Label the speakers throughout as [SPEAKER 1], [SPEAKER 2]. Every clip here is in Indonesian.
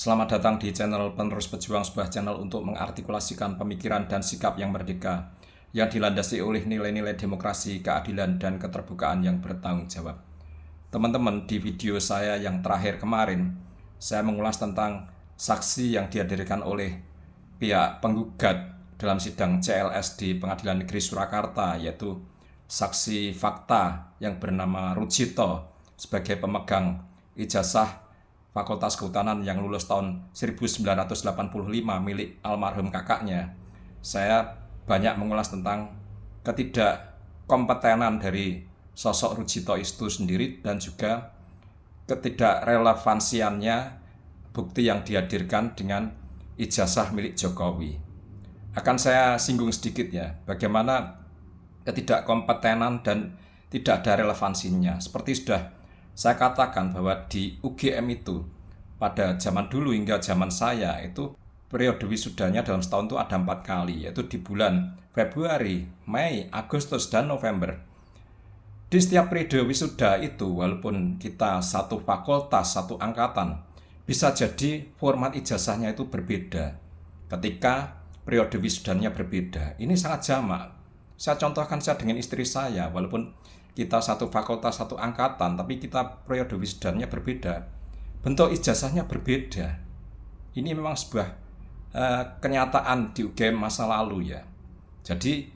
[SPEAKER 1] Selamat datang di channel Penerus Pejuang, sebuah channel untuk mengartikulasikan pemikiran dan sikap yang merdeka, yang dilandasi oleh nilai-nilai demokrasi, keadilan, dan keterbukaan yang bertanggung jawab. Teman-teman, di video saya yang terakhir kemarin, saya mengulas tentang saksi yang dihadirkan oleh pihak penggugat dalam sidang CLS di Pengadilan Negeri Surakarta, yaitu saksi fakta yang bernama Rujito sebagai pemegang ijazah Fakultas Kehutanan yang lulus tahun 1985 milik almarhum kakaknya. Saya banyak mengulas tentang ketidakkompetenan dari sosok Rujito itu sendiri dan juga ketidakrelevansiannya bukti yang dihadirkan dengan ijazah milik Jokowi. Akan saya singgung sedikit ya, bagaimana ketidakkompetenan dan tidak ada relevansinya. Seperti sudah saya katakan bahwa di UGM itu pada zaman dulu hingga zaman saya itu periode wisudanya dalam setahun itu ada 4 kali, yaitu di bulan Februari, Mei, Agustus, dan November. Di setiap periode wisuda itu, walaupun kita satu fakultas, satu angkatan, bisa jadi format ijazahnya itu berbeda ketika periode wisudanya berbeda. Ini sangat jamak. Saya contohkan saya dengan istri saya, walaupun kita satu fakultas, satu angkatan, tapi kita periode wisudanya berbeda. Bentuk ijazahnya berbeda. Ini memang sebuah kenyataan di UGM masa lalu ya. Jadi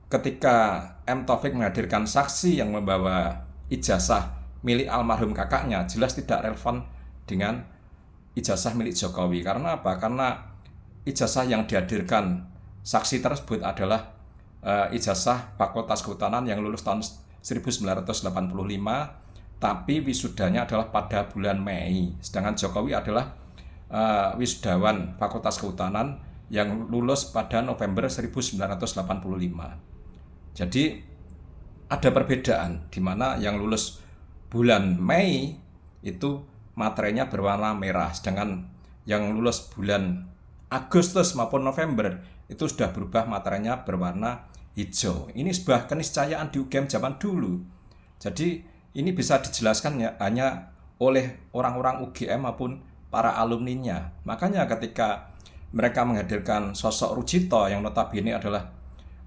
[SPEAKER 1] ketika M. Taufik menghadirkan saksi yang membawa ijazah milik almarhum kakaknya, jelas tidak relevan dengan ijazah milik Jokowi. Karena apa? Karena ijazah yang dihadirkan saksi tersebut adalah ijazah Fakultas Kehutanan yang lulus tahun 1985, tapi wisudanya adalah pada bulan Mei. Sedangkan Jokowi adalah wisudawan Fakultas Kehutanan yang lulus pada November 1985. Jadi ada perbedaan di mana yang lulus bulan Mei itu materinya berwarna merah, sedangkan yang lulus bulan Agustus maupun November itu sudah berubah materinya berwarna hijau. Ini sebuah keniscayaan di UGM zaman dulu. Jadi ini bisa dijelaskan ya, hanya oleh orang-orang UGM maupun para alumninya. Makanya ketika mereka menghadirkan sosok Rujito yang notabene adalah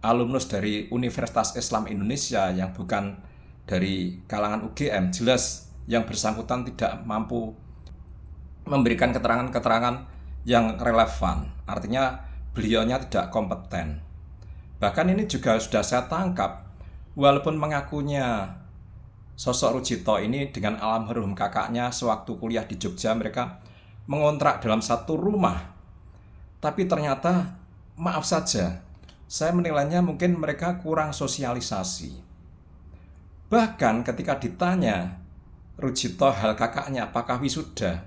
[SPEAKER 1] alumnus dari Universitas Islam Indonesia yang bukan dari kalangan UGM, jelas yang bersangkutan tidak mampu memberikan keterangan-keterangan yang relevan. Artinya beliaunya tidak kompeten. Bahkan ini juga sudah saya tangkap, walaupun mengakunya sosok Rujito ini dengan almarhum kakaknya sewaktu kuliah di Jogja mereka mengontrak dalam satu rumah. Tapi ternyata maaf saja, saya menilainya mungkin mereka kurang sosialisasi. Bahkan ketika ditanya Rujito hal kakaknya apakah wisuda,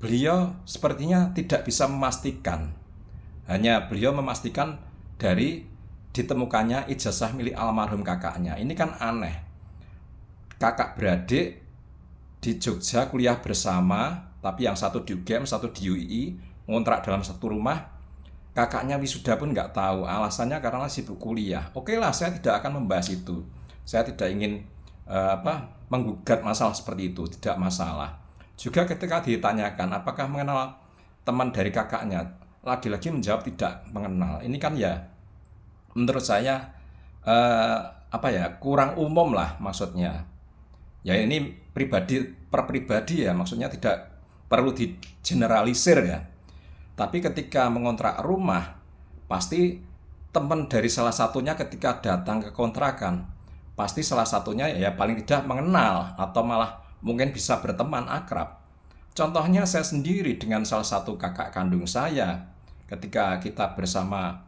[SPEAKER 1] beliau sepertinya tidak bisa memastikan. Hanya beliau memastikan dari ditemukannya ijazah milik almarhum kakaknya. Ini kan aneh. Kakak beradik di Jogja kuliah bersama, tapi yang satu di UGM, satu di UII, ngontrak dalam satu rumah. Kakaknya wisuda pun nggak tahu. Alasannya karena sibuk kuliah. Oke lah, saya tidak akan membahas itu. Saya tidak ingin menggugat masalah seperti itu, tidak masalah. Juga ketika ditanyakan apakah mengenal teman dari kakaknya, lagi-lagi menjawab tidak mengenal. Ini kan ya menurut saya kurang umum lah maksudnya. Ya ini pribadi per pribadi ya, maksudnya tidak perlu digeneralisir ya. Tapi ketika mengontrak rumah, pasti teman dari salah satunya ketika datang ke kontrakan, pasti salah satunya ya paling tidak mengenal atau malah mungkin bisa berteman akrab. Contohnya saya sendiri dengan salah satu kakak kandung saya ketika kita bersama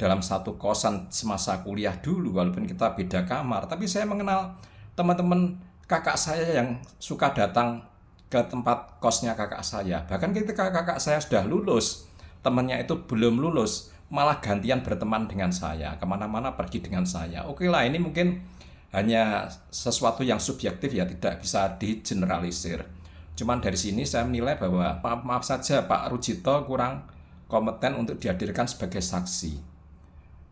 [SPEAKER 1] dalam satu kosan semasa kuliah dulu, walaupun kita beda kamar, tapi saya mengenal teman-teman kakak saya yang suka datang ke tempat kosnya kakak saya. Bahkan ketika kakak saya sudah lulus, temannya itu belum lulus, malah gantian berteman dengan saya, kemana-mana pergi dengan saya. Oke lah, ini mungkin hanya sesuatu yang subjektif ya, tidak bisa digeneralisir. Cuman dari sini saya menilai bahwa maaf saja Pak Rujito kurang kompeten untuk dihadirkan sebagai saksi.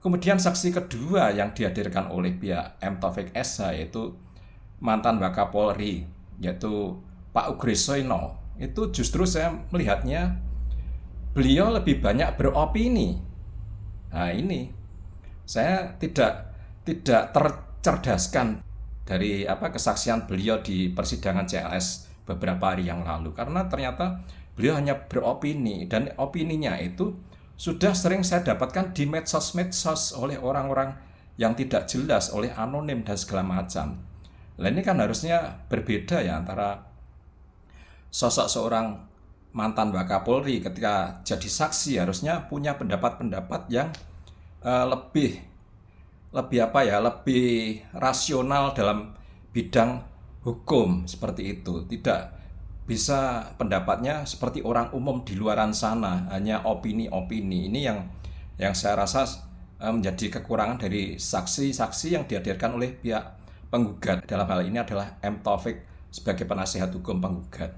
[SPEAKER 1] Kemudian saksi kedua yang dihadirkan oleh pihak M. Taufik SH yaitu mantan Wakapolri, yaitu Pak Ugrisoino. itu justru saya melihatnya beliau lebih banyak beropini. Nah ini saya tidak tercerdaskan dari kesaksian beliau di persidangan CLS beberapa hari yang lalu, karena ternyata beliau hanya beropini, dan opininya itu sudah sering saya dapatkan di medsos-medsos oleh orang-orang yang tidak jelas, oleh anonim dan segala macam. Nah ini kan harusnya berbeda ya antara sosok seorang mantan Wakapolri ketika jadi saksi, harusnya punya pendapat-pendapat yang lebih rasional dalam bidang hukum seperti itu. Tidak bisa pendapatnya seperti orang umum di luaran sana, hanya opini-opini. Ini yang saya rasa menjadi kekurangan dari saksi-saksi yang dihadirkan oleh pihak penggugat. Dalam hal ini adalah M. Taufik sebagai penasihat hukum penggugat.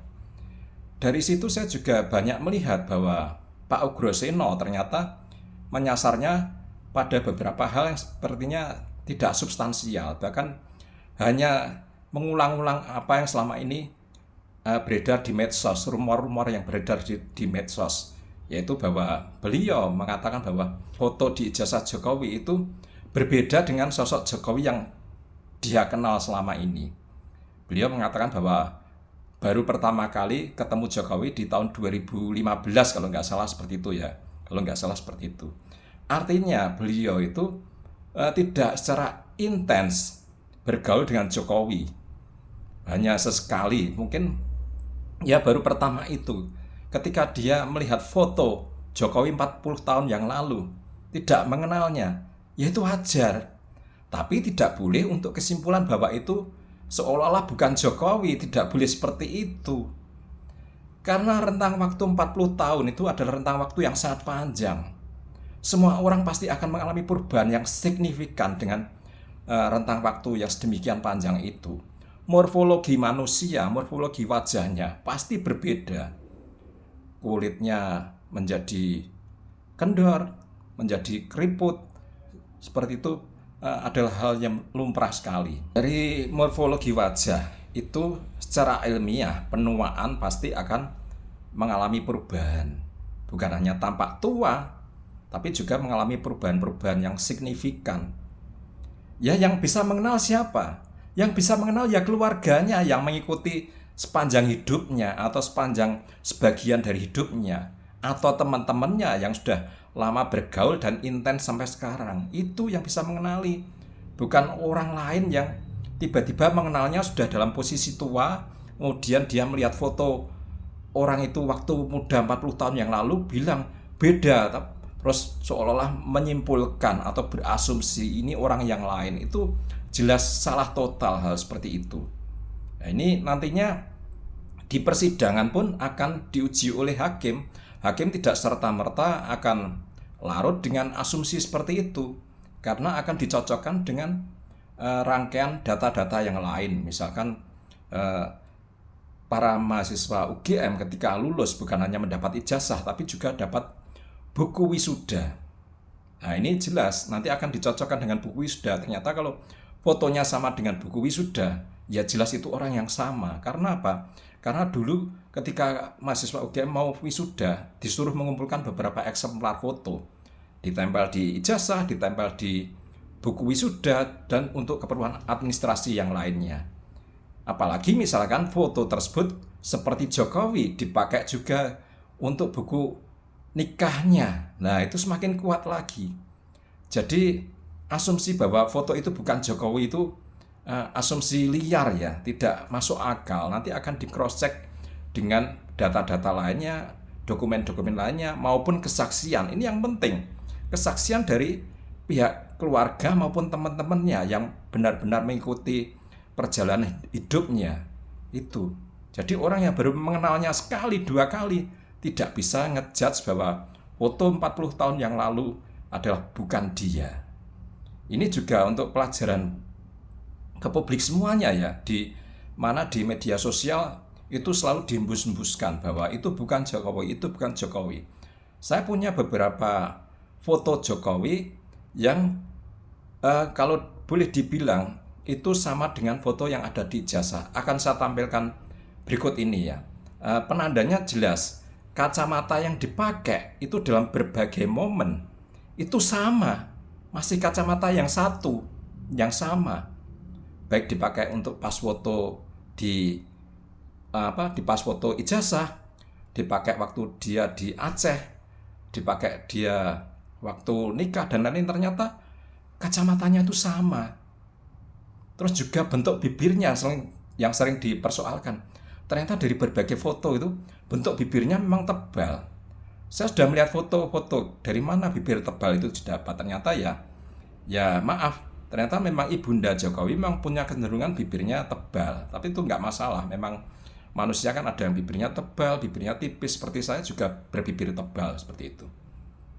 [SPEAKER 1] Dari situ saya juga banyak melihat bahwa Pak Ugroseno ternyata menyasarnya pada beberapa hal yang sepertinya tidak substansial, bahkan hanya mengulang-ulang apa yang selama ini beredar di medsos, rumor-rumor yang beredar di medsos, yaitu bahwa beliau mengatakan bahwa foto di ijazah Jokowi itu berbeda dengan sosok Jokowi yang dia kenal selama ini. Beliau mengatakan bahwa baru pertama kali ketemu Jokowi di tahun 2015 kalau nggak salah seperti itu ya. Artinya beliau itu tidak secara intens bergaul dengan Jokowi. Hanya sesekali, mungkin ya baru pertama itu. Ketika dia melihat foto Jokowi 40 tahun yang lalu, tidak mengenalnya, ya itu wajar. Tapi tidak boleh untuk kesimpulan bahwa itu seolah-olah bukan Jokowi, tidak boleh seperti itu. Karena rentang waktu 40 tahun itu adalah rentang waktu yang sangat panjang. Semua orang pasti akan mengalami perubahan yang signifikan dengan rentang waktu yang sedemikian panjang itu. Morfologi manusia, morfologi wajahnya pasti berbeda. Kulitnya menjadi kendor, menjadi keriput, seperti itu adalah hal yang lumrah sekali. Dari morfologi wajah itu secara ilmiah penuaan pasti akan mengalami perubahan. Bukan hanya tampak tua, tapi juga mengalami perubahan-perubahan yang signifikan. Ya yang bisa mengenal siapa? Yang bisa mengenal ya keluarganya yang mengikuti sepanjang hidupnya atau sebagian dari hidupnya, atau teman-temannya yang sudah lama bergaul dan intens sampai sekarang. Itu yang bisa mengenali, bukan orang lain yang tiba-tiba mengenalnya sudah dalam posisi tua, kemudian dia melihat foto orang itu waktu muda 40 tahun yang lalu bilang beda, terus seolah-olah menyimpulkan atau berasumsi ini orang yang lain. Itu jelas salah total hal seperti itu. Nah, ini nantinya di persidangan pun akan diuji oleh hakim. Hakim tidak serta-merta akan larut dengan asumsi seperti itu, karena akan dicocokkan dengan rangkaian data-data yang lain. Misalkan para mahasiswa UGM ketika lulus bukan hanya mendapat ijazah, tapi juga dapat buku wisuda. Nah ini jelas nanti akan dicocokkan dengan buku wisuda. Ternyata kalau fotonya sama dengan buku wisuda, ya jelas itu orang yang sama. Karena apa? Karena dulu ketika mahasiswa UGM mau wisuda, disuruh mengumpulkan beberapa eksemplar foto, ditempel di ijazah, ditempel di buku wisuda, dan untuk keperluan administrasi yang lainnya. Apalagi misalkan foto tersebut seperti Jokowi dipakai juga untuk buku nikahnya. Nah itu semakin kuat lagi. Jadi asumsi bahwa foto itu bukan Jokowi itu asumsi liar ya, tidak masuk akal. Nanti akan di cross check dengan data-data lainnya, dokumen-dokumen lainnya, maupun kesaksian. Ini yang penting, kesaksian dari pihak keluarga maupun teman-temannya yang benar-benar mengikuti perjalanan hidupnya itu. Jadi orang yang baru mengenalnya sekali, dua kali tidak bisa ngejudge bahwa foto 40 tahun yang lalu adalah bukan dia. Ini juga untuk pelajaran ke publik semuanya ya, di mana di media sosial itu selalu dihembus-hembuskan bahwa itu bukan Jokowi, itu bukan Jokowi. Saya punya beberapa foto Jokowi yang kalau boleh dibilang itu sama dengan foto yang ada di ijazah. Akan saya tampilkan berikut ini ya. penandanya jelas. Kacamata yang dipakai itu dalam berbagai momen itu sama, masih kacamata yang satu, yang sama. Baik dipakai untuk pas foto di di pas foto ijazah, dipakai waktu dia di Aceh, dipakai dia waktu nikah dan lain-lain, ternyata kacamatanya itu sama. Terus juga bentuk bibirnya yang sering dipersoalkan. Ternyata dari berbagai foto itu bentuk bibirnya memang tebal. Saya sudah melihat foto-foto dari mana bibir tebal itu didapat. Ternyata ya maaf, ternyata memang Ibunda Jokowi memang punya kecenderungan bibirnya tebal. Tapi itu nggak masalah. Memang manusia kan ada yang bibirnya tebal, bibirnya tipis. Seperti saya juga berbibir tebal seperti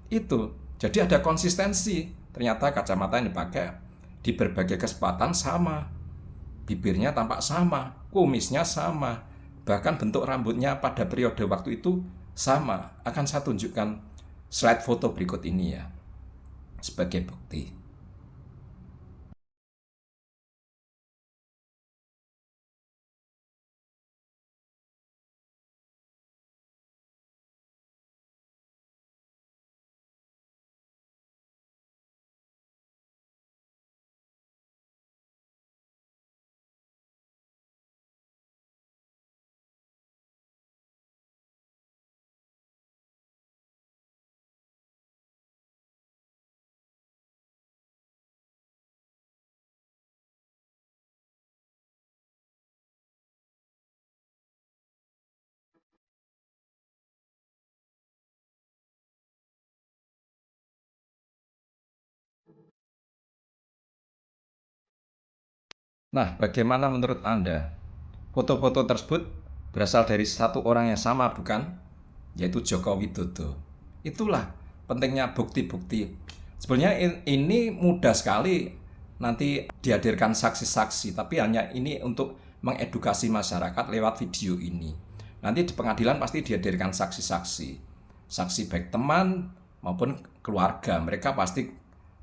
[SPEAKER 1] itu. Jadi ada konsistensi. Ternyata kacamata yang dipakai di berbagai kesempatan sama. Bibirnya tampak sama, kumisnya sama, bahkan bentuk rambutnya pada periode waktu itu sama. Akan saya tunjukkan slide foto berikut ini ya, sebagai bukti. Nah, bagaimana menurut Anda? Foto-foto tersebut berasal dari satu orang yang sama, bukan? Yaitu Joko Widodo. Itulah pentingnya bukti-bukti. Sebenarnya ini mudah sekali nanti dihadirkan saksi-saksi, tapi hanya ini untuk mengedukasi masyarakat lewat video ini. Nanti di pengadilan pasti dihadirkan saksi-saksi. Saksi baik teman maupun keluarga. Mereka pasti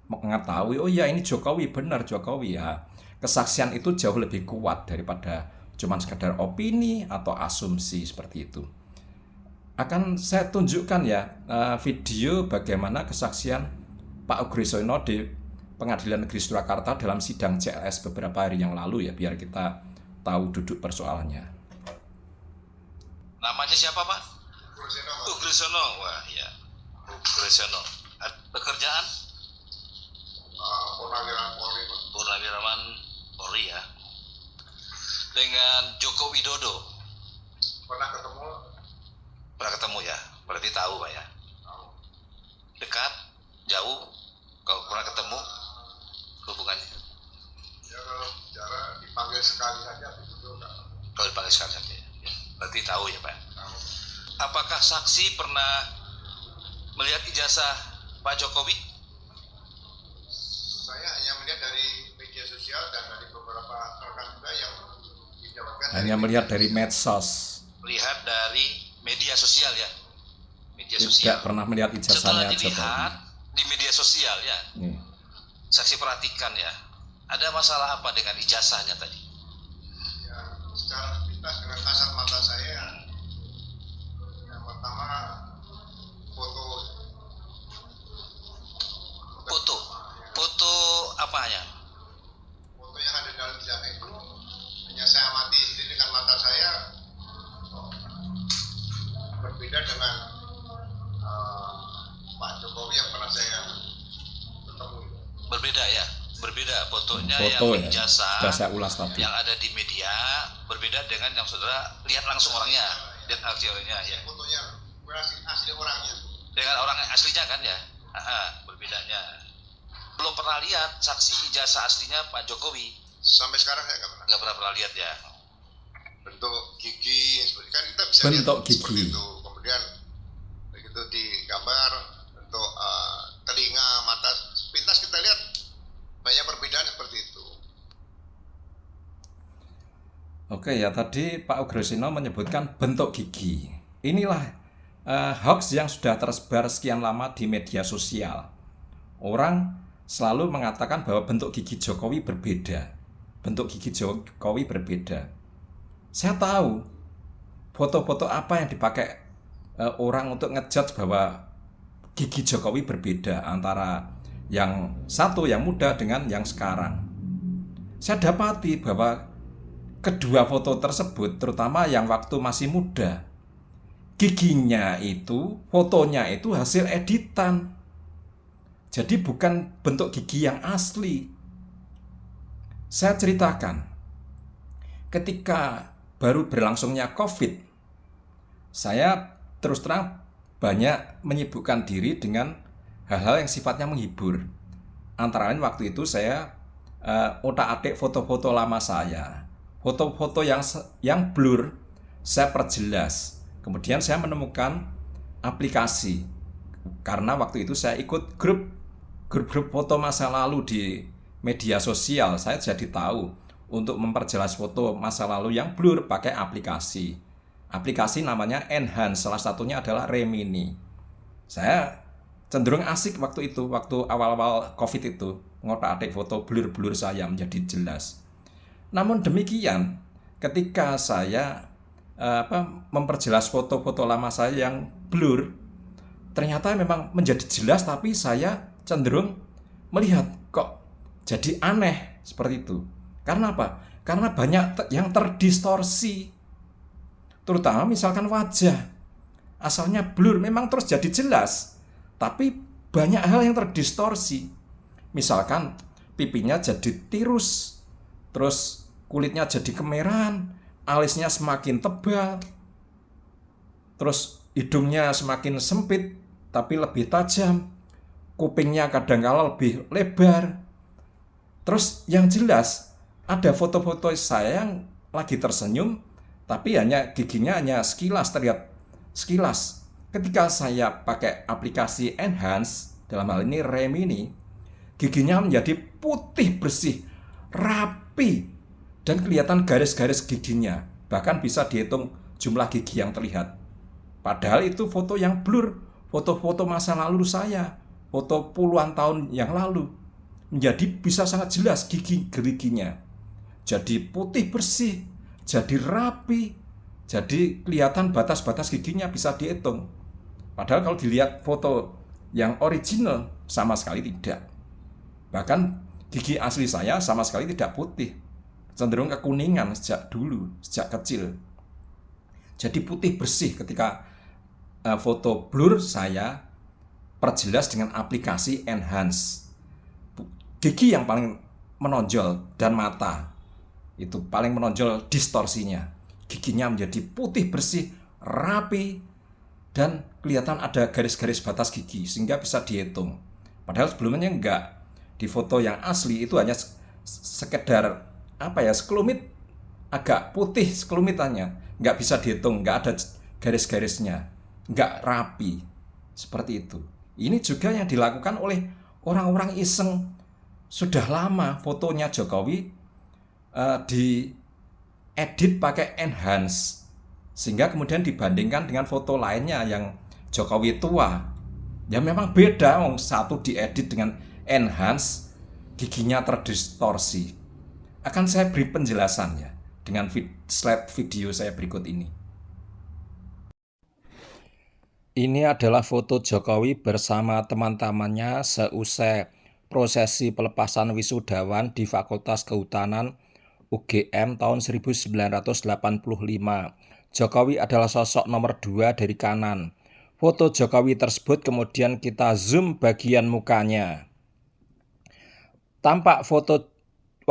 [SPEAKER 1] mengetahui, oh ya ini Jokowi, benar Jokowi ya. Kesaksian itu jauh lebih kuat daripada cuman sekedar opini atau asumsi seperti itu. Akan saya tunjukkan ya video bagaimana kesaksian Pak Ugrisono di Pengadilan Negeri Surakarta dalam sidang CLS beberapa hari yang lalu ya, biar kita tahu duduk persoalannya.
[SPEAKER 2] Namanya siapa Pak? Ugrisono. Wah ya, Ugrisono. Pekerjaan? Purnawirawan Polri ya. Dengan Joko Widodo
[SPEAKER 3] pernah ketemu
[SPEAKER 2] ya, berarti tahu Pak ya. Dekat, jauh, kalau pernah ketemu hubungannya?
[SPEAKER 3] Ya kalau bicara dipanggil sekali saja begitu kan.
[SPEAKER 2] Kalau dipanggil sekali saja ya. Berarti tahu ya Pak.
[SPEAKER 3] Tahu.
[SPEAKER 2] Apakah saksi pernah melihat ijazah Pak Jokowi?
[SPEAKER 3] Saya hanya melihat dari media sosial dan dari beberapa rekan juga yang didapatkan.
[SPEAKER 1] Hanya melihat dari medsos.
[SPEAKER 2] Lihat dari media sosial ya. Media
[SPEAKER 1] Tidak
[SPEAKER 2] sosial.
[SPEAKER 1] pernah melihat ijazahnya
[SPEAKER 2] Setelah dilihat
[SPEAKER 1] Jokowi.
[SPEAKER 2] di media sosial ya.
[SPEAKER 1] Nih.
[SPEAKER 2] Saksi perhatikan ya. Ada masalah apa dengan ijazahnya tadi?
[SPEAKER 3] Ya, secara sepintas dengan kasat mata saya, yang pertama foto
[SPEAKER 2] Foto apanya?
[SPEAKER 3] foto yang ada dalam ijazah itu hanya saya amati sendiri dengan mata saya, berbeda dengan Pak Jokowi yang pernah saya ketemu.
[SPEAKER 2] Berbeda ya. Berbeda fotonya
[SPEAKER 1] Foto
[SPEAKER 2] yang
[SPEAKER 1] ya,
[SPEAKER 2] ijazah
[SPEAKER 1] sudah saya ulas tadi.
[SPEAKER 2] yang ada di media, berbeda dengan yang saudara lihat langsung orangnya, lihat asli orangnya ya.
[SPEAKER 3] Fotonya asli orangnya.
[SPEAKER 2] Dengan orang aslinya kan ya. Berbedanya. Belum pernah lihat saksi ijazah aslinya Pak Jokowi.
[SPEAKER 3] Sampai sekarang saya nggak
[SPEAKER 2] pernah lihat ya.
[SPEAKER 3] Bentuk gigi seperti kan kita bisa
[SPEAKER 1] Bentuk
[SPEAKER 3] lihat
[SPEAKER 1] gigi.
[SPEAKER 3] seperti itu. Kemudian begitu digambar bentuk telinga, mata, sepintas kita lihat banyak perbedaan seperti itu.
[SPEAKER 1] Oke ya, tadi Pak Ugrisono menyebutkan bentuk gigi. Inilah hoax yang sudah tersebar sekian lama di media sosial. Orang selalu mengatakan bahwa bentuk gigi Jokowi berbeda. Bentuk gigi Jokowi berbeda. Saya tahu foto-foto apa yang dipakai orang untuk ngejudge bahwa gigi Jokowi berbeda antara yang satu yang muda dengan yang sekarang. Saya dapati bahwa kedua foto tersebut, terutama yang waktu masih muda, giginya itu, fotonya itu hasil editan. Jadi bukan bentuk gigi yang asli. Saya ceritakan, ketika baru berlangsungnya COVID, saya terus terang banyak menyibukkan diri dengan hal-hal yang sifatnya menghibur. Antara lain waktu itu saya otak-atik foto-foto lama saya. Foto-foto yang blur, saya perjelas. Kemudian saya menemukan aplikasi. Karena waktu itu saya ikut grup foto masa lalu di media sosial. Saya jadi tahu untuk memperjelas foto masa lalu yang blur pakai aplikasi. Aplikasi namanya Enhance, salah satunya adalah Remini. Saya cenderung asik waktu itu, waktu awal-awal COVID itu, ngotak-atik foto blur-blur saya menjadi jelas. Namun demikian, ketika saya memperjelas foto-foto lama saya yang blur, ternyata memang menjadi jelas, tapi saya cenderung melihat kok jadi aneh seperti itu. Karena apa? Karena banyak yang terdistorsi. Terutama misalkan wajah. Asalnya blur memang terus jadi jelas, tapi banyak hal yang terdistorsi. Misalkan pipinya jadi tirus, terus kulitnya jadi kemerahan, alisnya semakin tebal, terus hidungnya semakin sempit tapi lebih tajam, kupingnya kadang-kala lebih lebar. Terus yang jelas ada foto-foto saya yang lagi tersenyum tapi giginya hanya sekilas, terlihat sekilas. Ketika saya pakai aplikasi Enhance, dalam hal ini Remini, giginya menjadi putih bersih, rapi, dan kelihatan garis-garis giginya. Bahkan bisa dihitung jumlah gigi yang terlihat. Padahal itu foto yang blur, foto-foto masa lalu saya, foto puluhan tahun yang lalu. Menjadi bisa sangat jelas gigi-giginya. Jadi putih bersih, jadi rapi, jadi kelihatan batas-batas giginya bisa dihitung. Padahal kalau dilihat foto yang original, sama sekali tidak. Bahkan gigi asli saya sama sekali tidak putih, cenderung kekuningan sejak dulu, sejak kecil. Jadi putih bersih ketika foto blur saya perjelas dengan aplikasi Enhance. Gigi yang paling menonjol dan mata itu paling menonjol distorsinya. Giginya menjadi putih bersih, rapi, dan kelihatan ada garis-garis batas gigi sehingga bisa dihitung. Padahal sebelumnya enggak. Di foto yang asli itu hanya sekedar sekelumit, agak putih seklumitannya, enggak bisa dihitung, enggak ada garis-garisnya, enggak rapi seperti itu. Ini juga yang dilakukan oleh orang-orang iseng. Sudah lama fotonya Jokowi diedit pakai Enhance, sehingga kemudian dibandingkan dengan foto lainnya yang Jokowi tua. Ya memang beda, satu diedit dengan Enhance, giginya terdistorsi. Akan saya beri penjelasannya dengan slide video saya berikut ini. Ini adalah foto Jokowi bersama teman-temannya seusai prosesi pelepasan wisudawan di Fakultas Kehutanan UGM tahun 1985. Jokowi adalah sosok nomor 2 dari kanan. Foto Jokowi tersebut kemudian kita zoom bagian mukanya. Tampak foto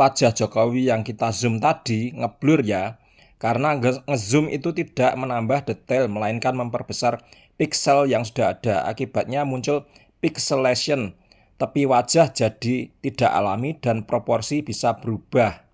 [SPEAKER 1] wajah Jokowi yang kita zoom tadi ngeblur ya, karena ngezoom itu tidak menambah detail melainkan memperbesar piksel yang sudah ada. Akibatnya muncul pixelation, tepi wajah jadi tidak alami dan proporsi bisa berubah.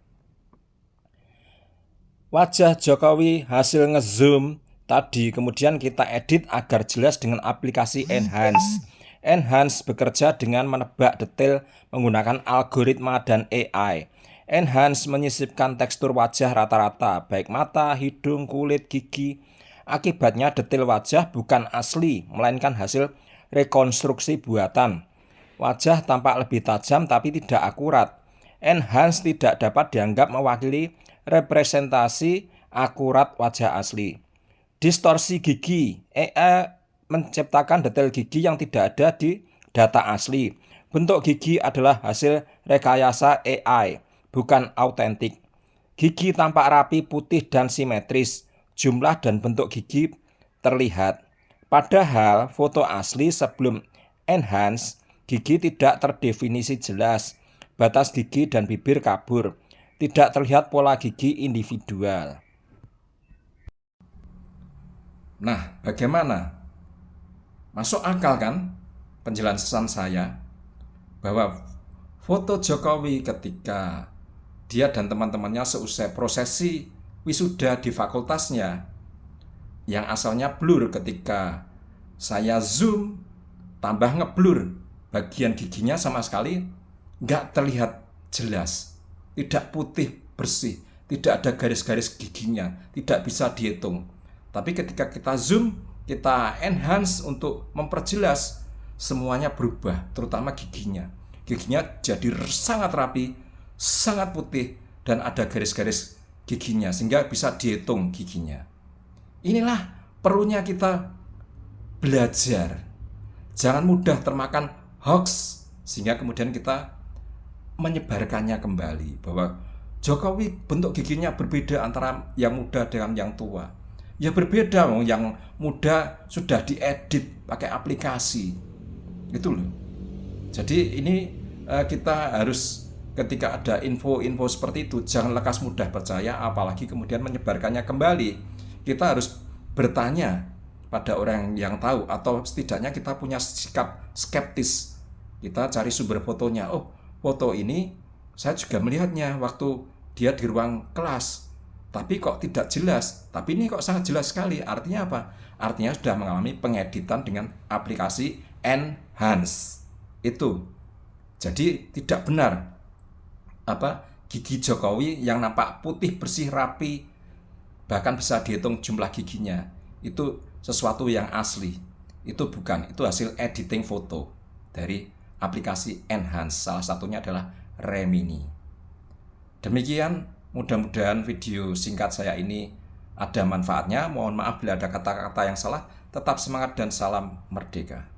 [SPEAKER 1] Wajah Jokowi hasil ngezoom tadi kemudian kita edit agar jelas dengan aplikasi Enhance. Enhance bekerja dengan menebak detail menggunakan algoritma dan AI. Enhance menyisipkan tekstur wajah rata-rata, baik mata, hidung, kulit, gigi. Akibatnya detail wajah bukan asli, melainkan hasil rekonstruksi buatan. Wajah tampak lebih tajam tapi tidak akurat. Enhance tidak dapat dianggap mewakili representasi akurat wajah asli. Distorsi gigi. AI menciptakan detail gigi yang tidak ada di data asli. Bentuk gigi adalah hasil rekayasa AI, bukan autentik. Gigi tampak rapi, putih, dan simetris. Jumlah dan bentuk gigi terlihat. Padahal foto asli sebelum enhance, gigi tidak terdefinisi jelas. Batas gigi dan bibir kabur. Tidak terlihat pola gigi individual. Nah, bagaimana? Masuk akal kan penjelasan saya bahwa foto Jokowi ketika dia dan teman-temannya seusai prosesi wisuda di fakultasnya yang asalnya blur, ketika saya zoom tambah ngeblur, bagian giginya sama sekali nggak terlihat jelas, tidak putih bersih, tidak ada garis-garis giginya, tidak bisa dihitung. Tapi ketika kita zoom, kita enhance untuk memperjelas, semuanya berubah, terutama giginya. Giginya jadi sangat rapi, sangat putih, dan ada garis-garis giginya, sehingga bisa dihitung giginya. Inilah perlunya kita belajar. Jangan mudah termakan hoax, sehingga kemudian kita menyebarkannya kembali, bahwa Jokowi bentuk giginya berbeda antara yang muda dengan yang tua. Ya berbeda, yang muda sudah diedit pakai aplikasi. Itu loh. Jadi ini kita harus, ketika ada info-info seperti itu, jangan lekas mudah percaya, apalagi kemudian menyebarkannya kembali. Kita harus bertanya pada orang yang tahu, atau setidaknya kita punya sikap skeptis. Kita cari sumber fotonya. Oh, foto ini saya juga melihatnya waktu dia di ruang kelas, tapi kok tidak jelas. Tapi ini kok sangat jelas sekali. Artinya apa? Artinya sudah mengalami pengeditan dengan aplikasi enhance. Itu. Jadi tidak benar gigi Jokowi yang nampak putih, bersih, rapi, bahkan bisa dihitung jumlah giginya, itu sesuatu yang asli. Itu bukan, itu hasil editing foto dari aplikasi enhance. Salah satunya adalah Remini. Demikian, mudah-mudahan video singkat saya ini ada manfaatnya. Mohon maaf bila ada kata-kata yang salah. Tetap semangat dan salam merdeka.